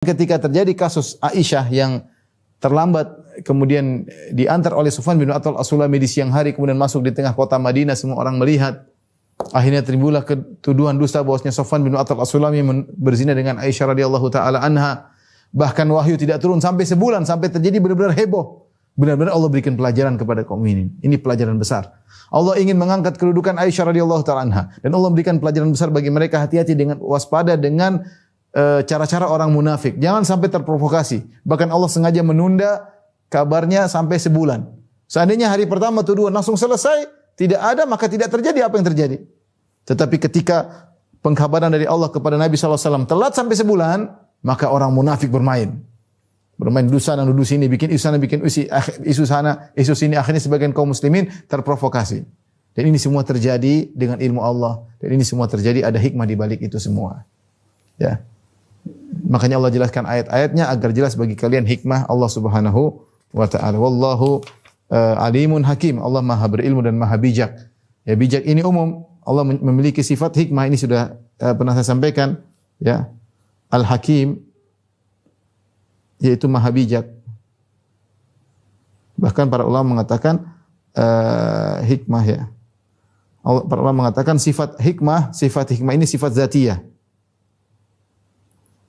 Ketika terjadi kasus Aisyah yang terlambat kemudian diantar oleh Sufyan bin Attal As-Sulami di siang hari kemudian masuk di tengah kota Madinah, semua orang melihat. Akhirnya timbullah tuduhan dusta bahwasanya Sufyan bin Attal As-Sulami berzina dengan Aisyah radhiyallahu taala anha. Bahkan wahyu tidak turun sampai sebulan, sampai terjadi benar-benar heboh. Benar-benar Allah berikan pelajaran kepada kaum mukminin. Ini pelajaran besar. Allah ingin mengangkat kedudukan Aisyah radhiyallahu taala anha dan Allah berikan pelajaran besar bagi mereka. Hati-hati dengan waspada dengan cara-cara orang munafik. Jangan sampai terprovokasi. Bahkan Allah sengaja menunda kabarnya sampai sebulan. Seandainya hari pertama tuduhan langsung selesai, tidak ada, maka tidak terjadi apa yang terjadi. Tetapi ketika pengkabaran dari Allah kepada Nabi SAW telat sampai sebulan, maka orang munafik bermain. Bermain dusa dan nuduh sini, bikin isu sana, bikin isu sana, isu sini. Akhirnya sebagian kaum muslimin terprovokasi. Dan ini semua terjadi dengan ilmu Allah. Dan ini semua terjadi, ada hikmah di balik itu semua. Ya. Makanya Allah jelaskan ayat-ayatnya agar jelas bagi kalian hikmah Allah Subhanahu wa taala. Wallahu alimun hakim. Allah Maha berilmu dan Maha bijak. Ya, bijak ini umum. Allah memiliki sifat hikmah, ini sudah pernah saya sampaikan, ya. Al-Hakim yaitu Maha bijak. Bahkan para ulama mengatakan hikmah, ya. Para ulama mengatakan sifat hikmah ini sifat zatiyah.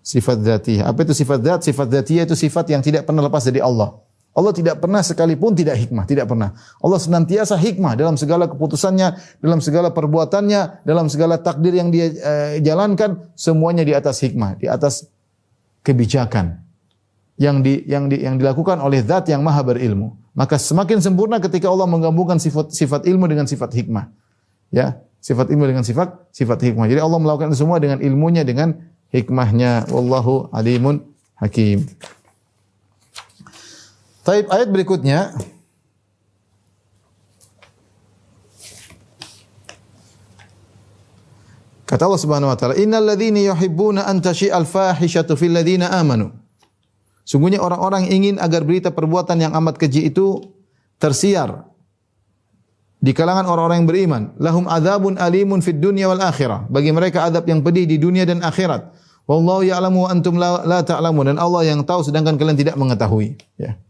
Sifat dzatiyah. Apa itu sifat dzat? Sifat dzatiyah itu sifat yang tidak pernah lepas dari Allah. Allah tidak pernah sekalipun tidak hikmah, tidak pernah. Allah senantiasa hikmah dalam segala keputusannya, dalam segala perbuatannya, dalam segala takdir yang dia jalankan, semuanya di atas hikmah, di atas kebijakan yang dilakukan oleh zat yang maha berilmu. Maka semakin sempurna ketika Allah menggabungkan sifat ilmu dengan sifat hikmah. Ya, sifat ilmu dengan sifat hikmah. Jadi Allah melakukan semua dengan ilmunya, dengan hikmahnya. Wallahu alimun hakim. Taib, ayat berikutnya. Kata Allah Subhanahu wa taala, "Innal ladzina yuhibbuna an tashi'al fahishatu fil ladzina amanu." Sungguhnya orang-orang ingin agar berita perbuatan yang amat keji itu tersiar di kalangan orang-orang yang beriman. Lahum adzabun alimun fid dunya wal akhirah. Bagi mereka azab yang pedih di dunia dan akhirat. Wallahu ya'lamu wa antum la ta'lamun. Dan Allah yang tahu sedangkan kalian tidak mengetahui. Ya.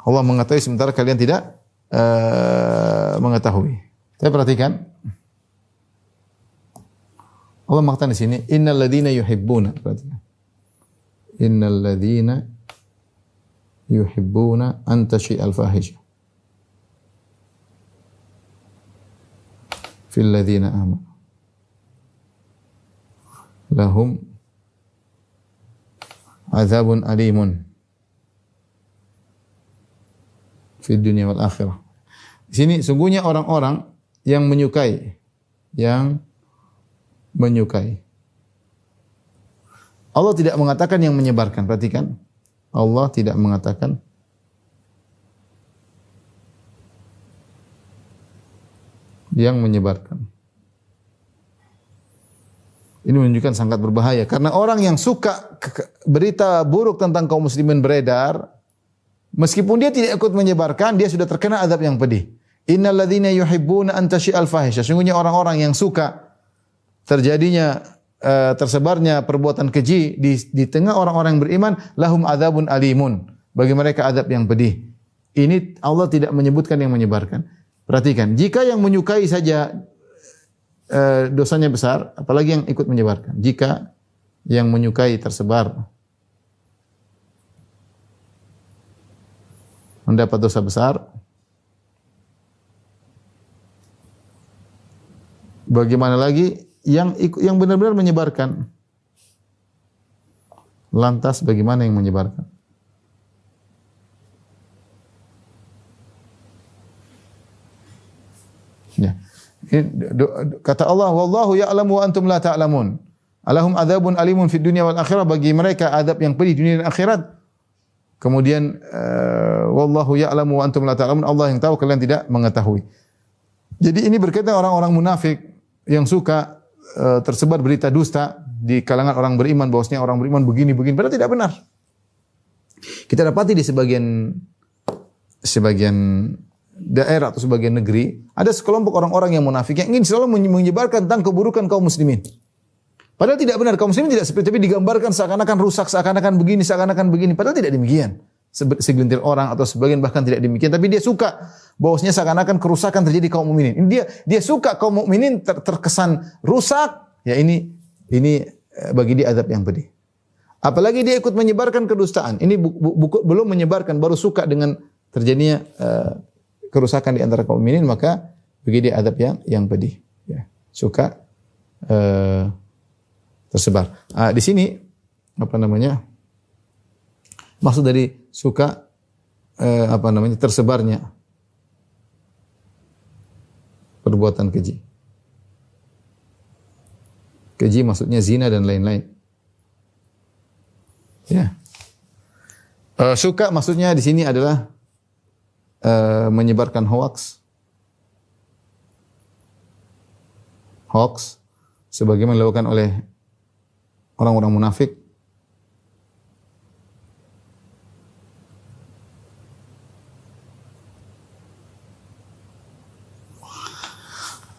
Allah mengetahui sementara kalian tidak mengetahui. Saya perhatikan. Allah mengatakan di sini, innal ladzina yuhibbuna. Perhatikan. Innal ladzina yuhibbuna an tashi'al fahisha fil ladzina amanu. Lahum azabun alimun fid dunya wal akhirah. Di sini sungguhnya orang-orang yang menyukai, Allah tidak mengatakan yang menyebarkan. Perhatikan. Allah tidak mengatakan yang menyebarkan. Ini menunjukkan sangat berbahaya karena orang yang suka berita buruk tentang kaum muslimin beredar, meskipun dia tidak ikut menyebarkan, dia sudah terkena azab yang pedih. Innal ladzina yuhibbuna an tashi'al fahisha. Sungguhnya orang-orang yang suka terjadinya tersebarnya perbuatan keji di tengah orang-orang yang beriman, lahum adzabun alimun. Bagi mereka azab yang pedih. Ini Allah tidak menyebutkan yang menyebarkan. Perhatikan, jika yang menyukai saja dosanya besar, apalagi yang ikut menyebarkan. Jika yang menyukai tersebar mendapat dosa besar, bagaimana lagi yang benar-benar menyebarkan? Lantas bagaimana yang menyebarkan? Ya. Kata Allah, wallahu ya'lamu wa antum la ta'lamun. Alahum adzabun alimun fid dunya wal akhirah. Bagi mereka azab yang pedih dunia dan akhirat. Kemudian wallahu ya'lamu wa antum la ta'lamun. Allah yang tahu, kalian tidak mengetahui. Jadi ini berkaitan orang-orang munafik yang suka tersebar berita dusta di kalangan orang beriman, bahwasanya orang beriman begini padahal tidak benar. Kita dapati di sebagian daerah atau sebagian negeri, ada sekelompok orang-orang yang munafik yang ingin selalu menyebarkan tentang keburukan kaum muslimin. Padahal tidak benar, kaum muslimin tidak seperti, tapi digambarkan seakan-akan rusak, seakan-akan begini, padahal tidak demikian. Segelintir orang atau sebagian bahkan tidak demikian, tapi dia suka bahwasanya seakan-akan kerusakan terjadi kaum mukminin. Dia suka kaum mukminin terkesan rusak, ya ini bagi dia azab yang pedih. Apalagi dia ikut menyebarkan kedustaan. Ini belum menyebarkan, baru suka dengan terjadinya kerusakan di antara kaum mukminin, maka bagi dia azab yang pedih. Ya, suka tersebar. Di sini apa namanya? Maksud dari suka tersebarnya perbuatan keji. Keji maksudnya zina dan lain-lain. Ya. Suka maksudnya di sini adalah menyebarkan hoax sebagaimana dilakukan oleh orang-orang munafik.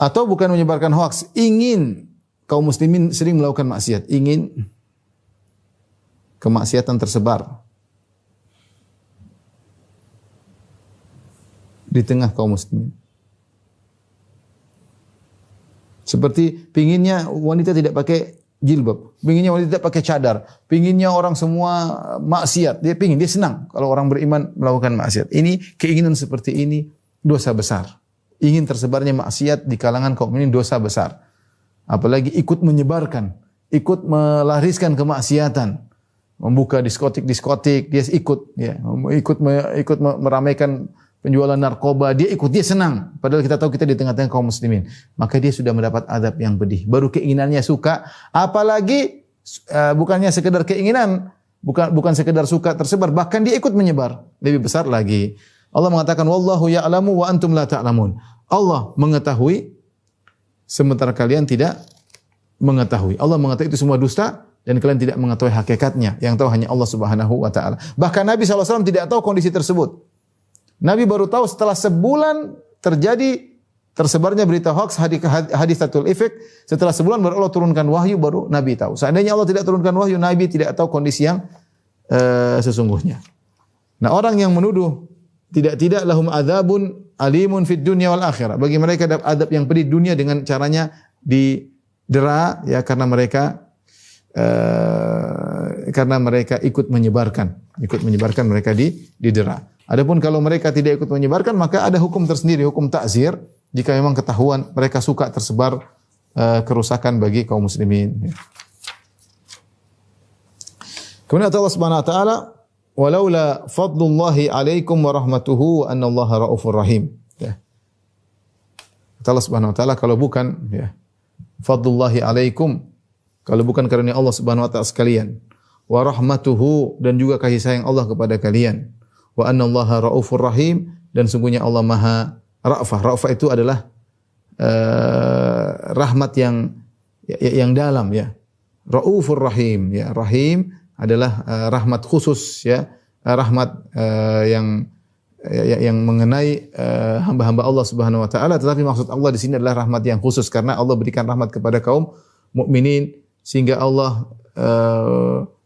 Atau bukan menyebarkan hoax, ingin kaum muslimin sering melakukan maksiat, ingin kemaksiatan tersebar di tengah kaum muslimin. Seperti pinginnya wanita tidak pakai jilbab, pinginnya wanita tidak pakai cadar, pinginnya orang semua maksiat, dia senang kalau orang beriman melakukan maksiat. Ini keinginan seperti ini dosa besar. Ingin tersebarnya maksiat di kalangan kaum mukminin dosa besar. Apalagi ikut menyebarkan, ikut melariskan kemaksiatan, membuka diskotik, dia ikut meramaikan penjualan narkoba, dia senang. Padahal kita tahu kita di tengah-tengah kaum muslimin. Maka dia sudah mendapat azab yang pedih. Baru keinginannya suka, apalagi bukannya sekedar keinginan, bukan sekedar suka tersebar, bahkan dia ikut menyebar, lebih besar lagi. Allah mengatakan wallahu ya'lamu wa antum la ta'lamun. Allah mengetahui sementara kalian tidak mengetahui. Allah mengetahui itu semua dusta dan kalian tidak mengetahui hakikatnya. Yang tahu hanya Allah Subhanahu wa taala. Bahkan Nabi SAW tidak tahu kondisi tersebut. Nabi baru tahu setelah sebulan tersebarnya berita hoax, hadisatul ifk. Setelah sebulan baru Allah turunkan wahyu, baru Nabi tahu. Seandainya Allah tidak turunkan wahyu, Nabi tidak tahu kondisi yang sesungguhnya. Nah, orang yang menuduh tidak lahum adzabun alimun fid dunya wal akhirah. Bagi mereka ada adab yang pedih dunia dengan caranya didera ya karena mereka ikut menyebarkan mereka didera. Adapun kalau mereka tidak ikut menyebarkan maka ada hukum tersendiri, hukum ta'zir jika memang ketahuan mereka suka tersebar kerusakan bagi kaum muslimin. Kemudian Allah Subhanahu wa taala walaula fadlullahi alaikum wa rahmatuhu wa annallaha raufur rahim. Ya. Kata Allah Subhanahu wa taala kalau bukan ya fadlullahi alaikum, kalau bukan karunia Allah Subhanahu wa taala sekalian, wa rahmatuhu dan juga kasih sayang Allah kepada kalian, wa annallaha raufur rahim dan sungguhnya Allah Maha Ra'fah. Ra'fah itu adalah rahmat yang dalam ya. Raufur rahim ya. Rahim adalah rahmat khusus ya, rahmat yang mengenai hamba-hamba Allah Subhanahu wa taala, tetapi maksud Allah di sini adalah rahmat yang khusus karena Allah berikan rahmat kepada kaum mukminin sehingga Allah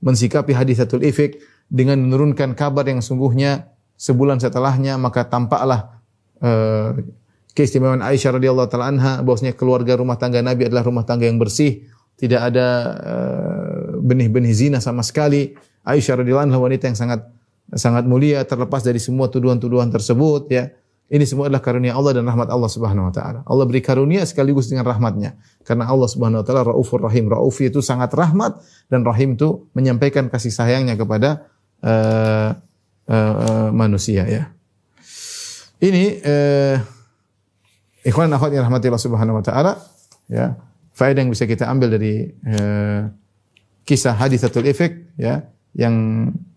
mensikapi hadisatul ifk dengan menurunkan kabar yang sungguhnya sebulan setelahnya, maka tampaklah keistimewaan Aisyah radhiyallahu taala anha bahwasanya keluarga rumah tangga Nabi adalah rumah tangga yang bersih, tidak ada benih-benih zina sama sekali. Aisyah radhiyallahu anha wanita yang sangat mulia, terlepas dari semua tuduhan-tuduhan tersebut ya. Ini semua adalah karunia Allah dan rahmat Allah Subhanahu wa taala. Allah beri karunia sekaligus dengan rahmatnya. Karena Allah Subhanahu wa taala Raufur Rahim. Rauf itu sangat rahmat dan Rahim itu menyampaikan kasih sayangnya kepada manusia ya. Ini ikhwan akhwat yang rahmati Allah Subhanahu wa taala ya. Faedah yang bisa kita ambil dari kisah hadisatul ifk ya yang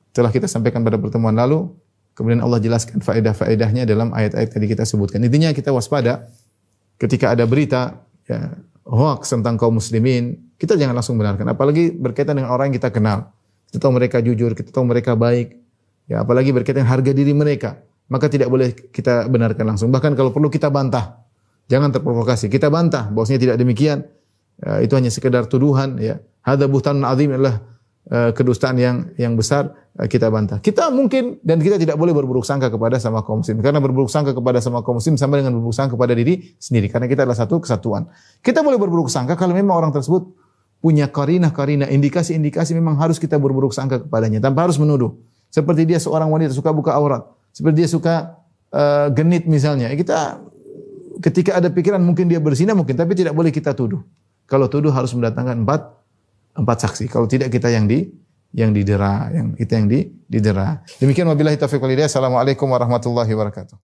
telah kita sampaikan pada pertemuan lalu, kemudian Allah jelaskan faedah-faedahnya dalam ayat-ayat tadi kita sebutkan. Intinya kita waspada ketika ada berita ya, hoax tentang kaum muslimin, kita jangan langsung benarkan, apalagi berkaitan dengan orang yang kita kenal. Kita tahu mereka jujur, kita tahu mereka baik, ya apalagi berkaitan dengan harga diri mereka, maka tidak boleh kita benarkan langsung. Bahkan kalau perlu kita bantah. Jangan terprovokasi. Kita bantah bahwasanya tidak demikian. itu hanya sekedar tuduhan, ya. Hadza buhtanun azim, adalah kedustaan yang besar, kita bantah. Kita mungkin dan kita tidak boleh berburuk sangka kepada sama kaum muslim, karena berburuk sangka kepada sama kaum muslim sama dengan berburuk sangka kepada diri sendiri, karena kita adalah satu kesatuan. Kita boleh berburuk sangka kalau memang orang tersebut punya karinah, indikasi-indikasi memang harus kita berburuk sangka kepadanya tanpa harus menuduh. Seperti dia seorang wanita suka buka aurat, seperti dia suka genit misalnya. Kita ketika ada pikiran mungkin dia berzina mungkin, tapi tidak boleh kita tuduh. Kalau tuduh harus mendatangkan empat saksi. Kalau tidak kita yang didera, didera. Demikian wabillahi taufiq wal hidayah. Assalamualaikum warahmatullahi wabarakatuh.